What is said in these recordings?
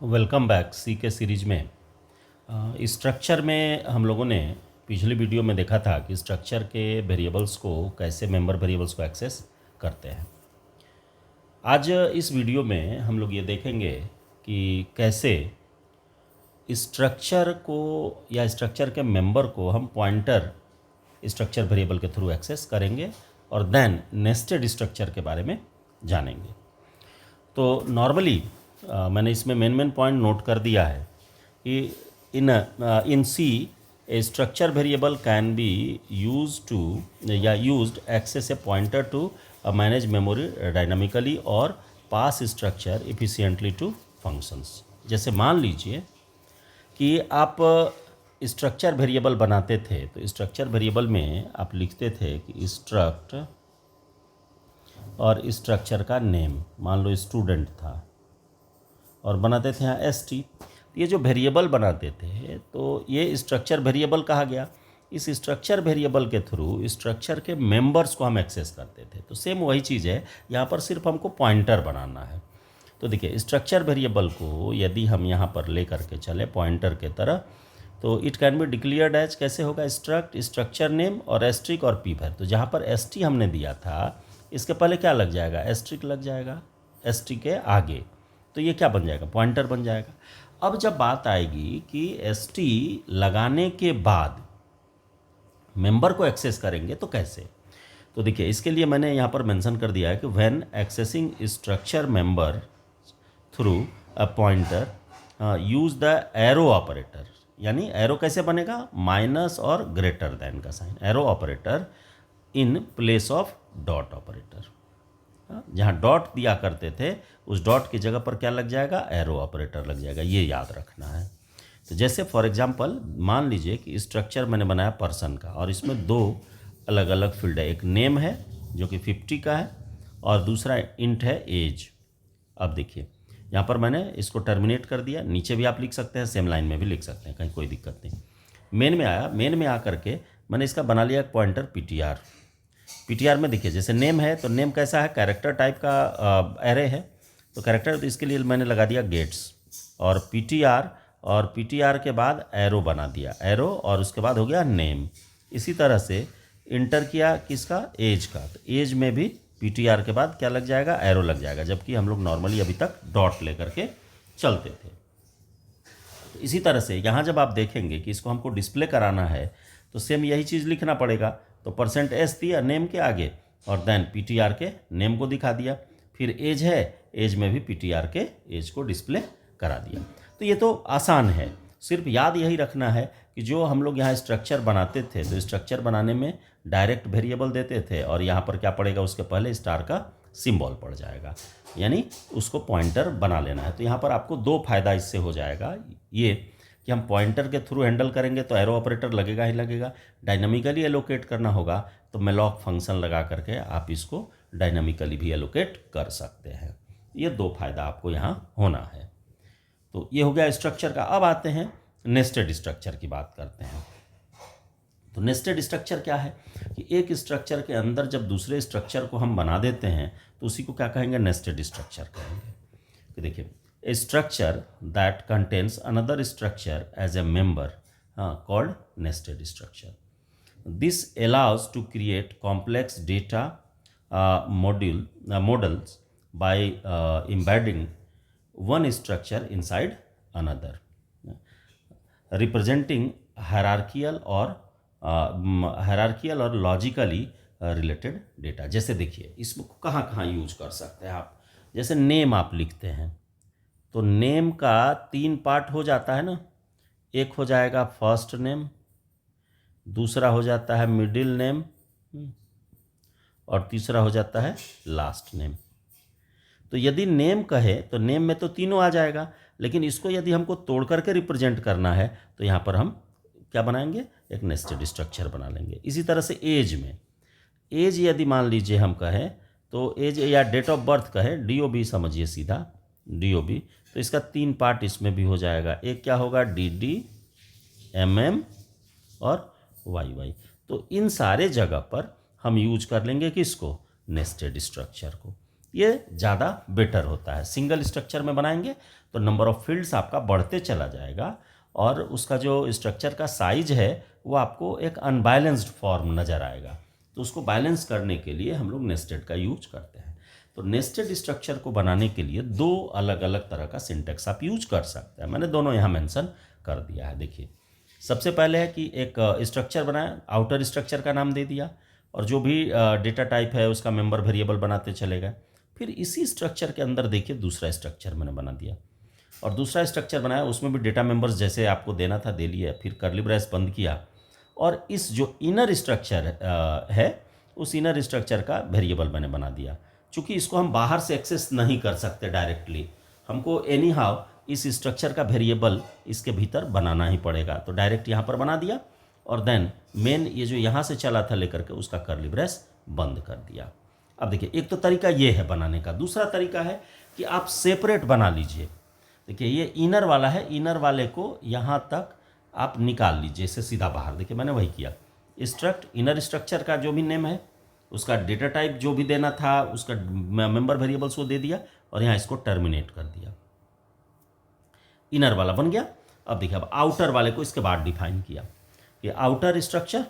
Welcome back सी के series में। Structure में हम लोगों ने पिछली वीडियो में देखा था कि स्ट्रक्चर के वेरिएबल्स को कैसे मेंबर वेरिएबल्स को एक्सेस करते हैं। आज इस वीडियो में हम लोग ये देखेंगे कि कैसे स्ट्रक्चर को या स्ट्रक्चर के मेंबर को हम पॉइंटर स्ट्रक्चर वेरिएबल के थ्रू एक्सेस करेंगे और देन नेस्टेड स्ट्रक्चर के बारे में जानेंगे। तो नॉर्मली मैंने इसमें मेन पॉइंट नोट कर दिया है कि in C a structure variable can be use to या used access a pointer to manage memory dynamically और pass structure efficiently to functions. जैसे मान लीजिए कि आप स्ट्रक्चर वेरिएबल बनाते थे, तो स्ट्रक्चर वेरिएबल में आप लिखते थे कि स्ट्रक्ट और स्ट्रक्चर का नेम, मान लो स्टूडेंट था, और बनाते थे यहाँ st। ये जो वेरिएबल बनाते थे तो ये स्ट्रक्चर वेरिएबल कहा गया। इस स्ट्रक्चर वेरिएबल के थ्रू स्ट्रक्चर के मेंबर्स को हम एक्सेस करते थे। तो सेम वही चीज़ है, यहाँ पर सिर्फ हमको पॉइंटर बनाना है। तो देखिए, स्ट्रक्चर वेरिएबल को यदि हम यहाँ पर ले करके चले पॉइंटर के तरह, तो it can be declared as, कैसे होगा, स्ट्रक्ट स्ट्रक्चर नेम और एस्ट्रिक और पी भर। तो जहाँ पर st हमने दिया था, इसके पहले क्या लग जाएगा, एस्ट्रिक लग जाएगा, st के आगे, तो ये क्या बन जाएगा, पॉइंटर बन जाएगा। अब जब बात आएगी कि st लगाने के बाद मेंबर को एक्सेस करेंगे तो कैसे, तो देखिए इसके लिए मैंने यहाँ पर मेंशन कर दिया है कि when accessing structure member through a pointer use the arrow operator. यानी एरो कैसे बनेगा, माइनस और ग्रेटर देन का sign, arrow operator in place of dot operator. जहाँ डॉट दिया करते थे उस डॉट की जगह पर क्या लग जाएगा, एरो ऑपरेटर लग जाएगा। ये याद रखना है। तो जैसे फॉर एग्जांपल मान लीजिए कि स्ट्रक्चर मैंने बनाया पर्सन का, और इसमें दो अलग अलग फील्ड है, एक नेम है जो कि 50 का है और दूसरा इंट है एज। अब देखिए यहाँ पर मैंने इसको टर्मिनेट कर दिया, नीचे भी आप लिख सकते हैं, सेम लाइन में भी लिख सकते हैं, कहीं कोई दिक्कत नहीं। मेन में आया, मेन में आकर के मैंने इसका बना लिया पॉइंटर पीटीआर में। देखिए जैसे नेम है तो नेम कैसा है, कैरेक्टर टाइप का एरे है, तो कैरेक्टर, तो इसके लिए मैंने लगा दिया गेट्स, और पीटीआर के बाद एरो बना दिया, एरो, और उसके बाद हो गया नेम। इसी तरह से इंटर किया किसका, एज का, तो एज में भी पीटीआर के बाद क्या लग जाएगा, एरो लग जाएगा, जबकि हम लोग नॉर्मली अभी तक डॉट लेकर के चलते थे। तो इसी तरह से यहाँ जब आप देखेंगे कि इसको हमको डिस्प्ले कराना है तो सेम यही चीज़ लिखना पड़ेगा। तो %s दिया नेम के आगे और देन पीटीआर के नेम को दिखा दिया, फिर एज है, एज में भी पीटीआर के एज को डिस्प्ले करा दिया। तो ये तो आसान है, सिर्फ याद यही रखना है कि जो हम लोग यहाँ स्ट्रक्चर बनाते थे तो स्ट्रक्चर बनाने में डायरेक्ट वेरिएबल देते थे, और यहाँ पर क्या पड़ेगा, उसके पहले स्टार का सिंबल पड़ जाएगा, यानी उसको पॉइंटर बना लेना है। तो यहाँ पर आपको दो फायदा इससे हो जाएगा, ये कि हम पॉइंटर के थ्रू हैंडल करेंगे तो एरो ऑपरेटर लगेगा ही लगेगा, डायनामिकली एलोकेट करना होगा तो मेलॉक फंक्शन लगा करके आप इसको डायनामिकली भी एलोकेट कर सकते हैं। ये दो फायदा आपको यहाँ होना है। तो ये हो गया स्ट्रक्चर का। अब आते हैं नेस्टेड स्ट्रक्चर की बात करते हैं। तो नेस्टेड स्ट्रक्चर क्या है कि एक स्ट्रक्चर के अंदर जब दूसरे स्ट्रक्चर को हम बना देते हैं तो उसी को क्या कहेंगे, नेस्टेड स्ट्रक्चर कहेंगे। तो देखिए, a structure that contains another structure as a member called nested structure. This allows to create complex data models by embedding one structure inside another, representing hierarchical और logically related data। जैसे देखिए इसको कहाँ कहाँ use कर सकते हैं आप, जैसे नेम आप लिखते हैं तो नेम का 3 पार्ट हो जाता है ना, एक हो जाएगा फर्स्ट नेम, दूसरा हो जाता है मिडिल नेम, और तीसरा हो जाता है लास्ट नेम। तो यदि नेम कहे तो नेम में तो तीनों आ जाएगा, लेकिन इसको यदि हमको तोड़ करके रिप्रेजेंट करना है तो यहाँ पर हम क्या बनाएंगे, एक नेस्टेड स्ट्रक्चर बना लेंगे। इसी तरह से एज में, एज यदि मान लीजिए हम कहें तो एज या डेट ऑफ बर्थ कहे, DOB समझिए सीधा, DOB, तो इसका 3 पार्ट इसमें भी हो जाएगा। एक क्या होगा, DD, MM और YY। तो इन सारे जगह पर हम यूज कर लेंगे किसको, नेस्टेड स्ट्रक्चर को। ये ज़्यादा बेटर होता है। सिंगल स्ट्रक्चर में बनाएंगे तो नंबर ऑफ़ फील्ड्स आपका बढ़ते चला जाएगा और उसका जो स्ट्रक्चर का साइज है वो आपको एक अनबैलेंस्ड फॉर्म नज़र आएगा। तो उसको बैलेंस करने के लिए हम लोग नेस्टेड का यूज करते हैं। तो नेस्टेड स्ट्रक्चर को बनाने के लिए दो अलग अलग तरह का सिंटेक्स आप यूज कर सकते हैं। मैंने दोनों यहाँ मेंशन कर दिया है। देखिए, सबसे पहले है कि एक स्ट्रक्चर बनाया, आउटर स्ट्रक्चर का नाम दे दिया और जो भी डेटा टाइप है उसका मेंबर वेरिएबल बनाते चले गए। फिर इसी स्ट्रक्चर के अंदर देखिए दूसरा स्ट्रक्चर मैंने बना दिया और दूसरा स्ट्रक्चर बनाया, उसमें भी डेटा मेंबर्स जैसे आपको देना था दे लिया, फिर कर्ली ब्रेस बंद किया और इस जो इनर स्ट्रक्चर है उस इनर स्ट्रक्चर का वेरिएबल मैंने बना दिया। चूँकि इसको हम बाहर से एक्सेस नहीं कर सकते डायरेक्टली, हमको एनी हाउ इस स्ट्रक्चर का वेरिएबल इसके भीतर बनाना ही पड़ेगा। तो डायरेक्ट यहाँ पर बना दिया और देन मेन ये जो यहाँ से चला था लेकर के उसका कर्ली ब्रेस बंद कर दिया। अब देखिए, एक तो तरीका ये है बनाने का। दूसरा तरीका है कि आप सेपरेट बना लीजिए। देखिए, ये इनर वाला है, इनर वाले को यहाँ तक आप निकाल लीजिए इसे सीधा बाहर। देखिए, मैंने वही किया। स्ट्रक्ट इनर स्ट्रक्चर का जो भी नेम है उसका डेटा टाइप जो भी देना था उसका मेंबर वेरिएबल्स को दे दिया और यहाँ इसको टर्मिनेट कर दिया। इनर वाला बन गया। अब देखिए, अब आउटर वाले को इसके बाद डिफाइन किया कि आउटर स्ट्रक्चर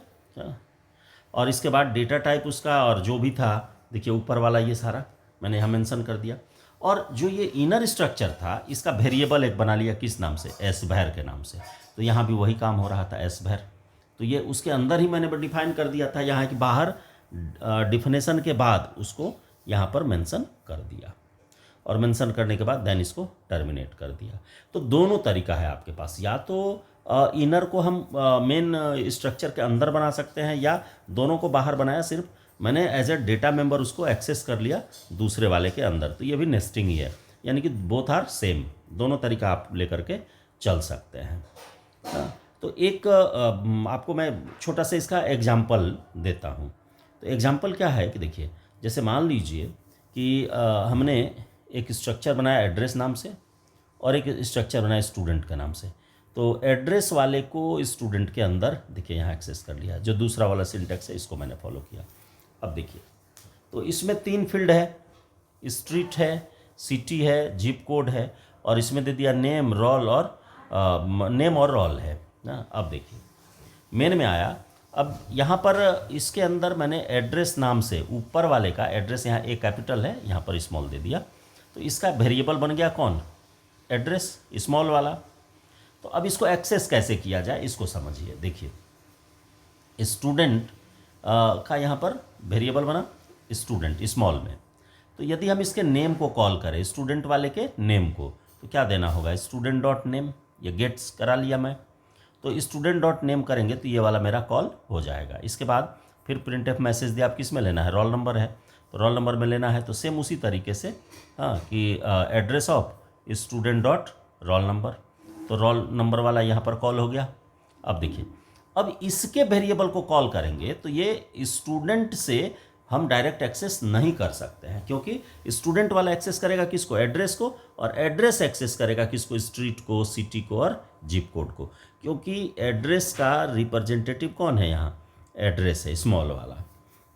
और इसके बाद डेटा टाइप उसका और जो भी था, देखिए ऊपर वाला ये सारा मैंने यहाँ मेंशन कर दिया। और जो ये इनर स्ट्रक्चर था इसका वेरिएबल एक बना लिया, किस नाम से, एस भैर के नाम से। तो यहाँ भी वही काम हो रहा था, एस भैर। तो ये उसके अंदर ही मैंने डिफाइन कर दिया था, यहाँ कि बाहर डिफिनेशन के बाद उसको यहाँ पर मेंशन कर दिया और मेंशन करने के बाद देन इसको टर्मिनेट कर दिया। तो दोनों तरीका है आपके पास, या तो इनर को हम मेन स्ट्रक्चर के अंदर बना सकते हैं या दोनों को बाहर बनाया, सिर्फ मैंने एज ए डेटा मेंबर उसको एक्सेस कर लिया दूसरे वाले के अंदर। तो ये भी नेस्टिंग ही है, यानी कि बोथ आर सेम, दोनों तरीका आप लेकर के चल सकते हैं। तो एक आपको मैं छोटा सा इसका एग्जाम्पल देता हूँ। तो एग्जाम्पल क्या है कि देखिए, जैसे मान लीजिए कि हमने एक स्ट्रक्चर बनाया एड्रेस नाम से और एक स्ट्रक्चर बनाया स्टूडेंट के नाम से। तो एड्रेस वाले को स्टूडेंट के अंदर देखिए यहाँ एक्सेस कर लिया, जो दूसरा वाला सिंटेक्स है इसको मैंने फॉलो किया। अब देखिए, तो इसमें 3 फील्ड है, स्ट्रीट है, सिटी है, जिप कोड है और इसमें दे दिया नेम, रोल और नेम और रोल है ना। अब देखिए, मेन में आया। अब यहाँ पर इसके अंदर मैंने एड्रेस नाम से ऊपर वाले का एड्रेस, यहाँ ए कैपिटल है, यहाँ पर स्मॉल दे दिया। तो इसका वेरिएबल बन गया कौन, एड्रेस, स्मॉल वाला। तो अब इसको एक्सेस कैसे किया जाए इसको समझिए। देखिए, स्टूडेंट का यहाँ पर वेरिएबल बना स्टूडेंट स्मॉल में। तो यदि हम इसके नेम को कॉल करें, स्टूडेंट वाले के नेम को, तो क्या देना होगा, स्टूडेंट डॉट नेम। ये गेट्स करा लिया मैं, तो स्टूडेंट डॉट नेम करेंगे तो ये वाला मेरा कॉल हो जाएगा। इसके बाद फिर प्रिंट एफ मैसेज दिया, आप किस में लेना है, रोल नंबर है तो रोल नंबर में लेना है। तो सेम उसी तरीके से कि address of student dot roll number, तो रोल नंबर वाला यहाँ पर कॉल हो गया। अब देखिए, अब इसके वेरिएबल को कॉल करेंगे तो ये स्टूडेंट से हम डायरेक्ट एक्सेस नहीं कर सकते हैं, क्योंकि स्टूडेंट वाला एक्सेस करेगा किसको, एड्रेस को, और एड्रेस एक्सेस करेगा किसको, स्ट्रीट को, सिटी को और जिप कोड को। क्योंकि एड्रेस का रिप्रेजेंटेटिव कौन है, यहाँ एड्रेस है, स्मॉल वाला।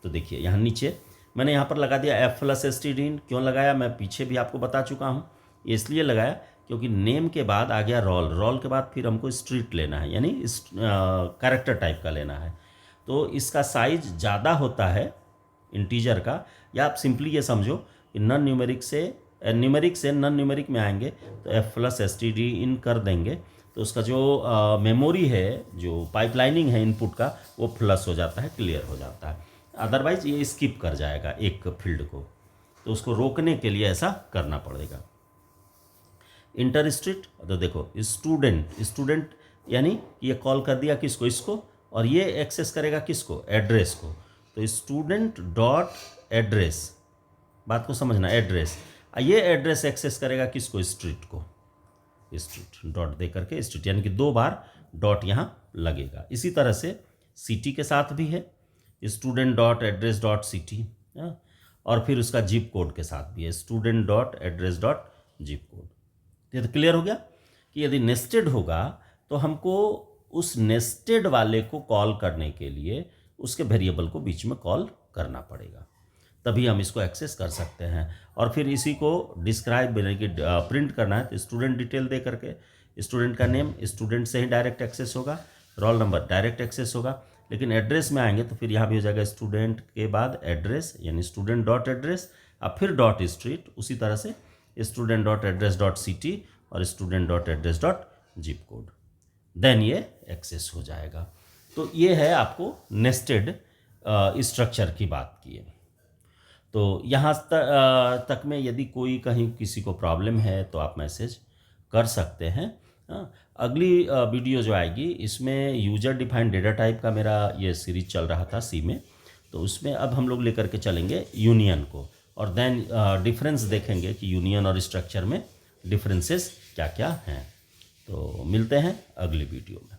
तो देखिए, यहाँ नीचे मैंने यहाँ पर लगा दिया F+STD। क्यों लगाया, मैं पीछे भी आपको बता चुका हूँ। ये इसलिए लगाया क्योंकि नेम के बाद आ गया रोल, रोल के बाद फिर हमको स्ट्रीट लेना है, यानी कैरेक्टर टाइप का लेना है। तो इसका साइज ज़्यादा होता है इंटीजर का, या आप सिंपली ये समझो कि नॉन न्यूमेरिक से न्यूमेरिक से नॉन न्यूमेरिक में आएंगे तो F+STD इन कर देंगे तो उसका जो मेमोरी है, जो पाइपलाइनिंग है इनपुट का, वो प्लस हो जाता है, क्लियर हो जाता है। अदरवाइज ये स्किप कर जाएगा एक फील्ड को, तो उसको रोकने के लिए ऐसा करना पड़ेगा। इंटर स्ट्रीट, तो देखो स्टूडेंट, स्टूडेंट यानी ये कॉल कर दिया किसको, इसको, और ये एक्सेस करेगा किसको, एड्रेस को। तो स्टूडेंट डॉट एड्रेस, बात को समझना, एड्रेस, ये एड्रेस एक्सेस करेगा किसको, स्ट्रीट को, स्ट्रीट डॉट दे करके स्ट्रीट, यानी कि 2 बार डॉट यहाँ लगेगा। इसी तरह से सिटी के साथ भी है, student dot address dot city, और फिर उसका जिप कोड के साथ भी है, student dot address dot zip code. ये तो क्लियर हो गया कि यदि नेस्टेड होगा तो हमको उस नेस्टेड वाले को कॉल करने के लिए उसके वेरिएबल को बीच में कॉल करना पड़ेगा। तभी हम इसको एक्सेस कर सकते हैं। और फिर इसी को डिस्क्राइब यानी कि प्रिंट करना है तो स्टूडेंट डिटेल दे करके, स्टूडेंट का नेम स्टूडेंट से ही डायरेक्ट एक्सेस होगा, रोल नंबर डायरेक्ट एक्सेस होगा। लेकिन एड्रेस में आएंगे तो फिर यहाँ भी हो जाएगा स्टूडेंट के बाद एड्रेस यानी स्टूडेंट डॉट एड्रेस, अब फिर डॉट स्ट्रीट, उसी तरह से student dot address dot city और student dot address dot zip code, then ये एक्सेस हो जाएगा। तो ये है आपको नेस्टेड स्ट्रक्चर की बात की है। तो यहाँ तक में यदि कोई कहीं किसी को प्रॉब्लम है तो आप मैसेज कर सकते हैं। अगली वीडियो जो आएगी इसमें यूजर डिफाइंड डेटा टाइप का मेरा ये सीरीज चल रहा था सी में, तो उसमें अब हम लोग लेकर के चलेंगे यूनियन को, और देन डिफरेंस देखेंगे कि यूनियन और स्ट्रक्चर में डिफरेंसेस क्या क्या हैं। तो मिलते हैं अगली वीडियो में।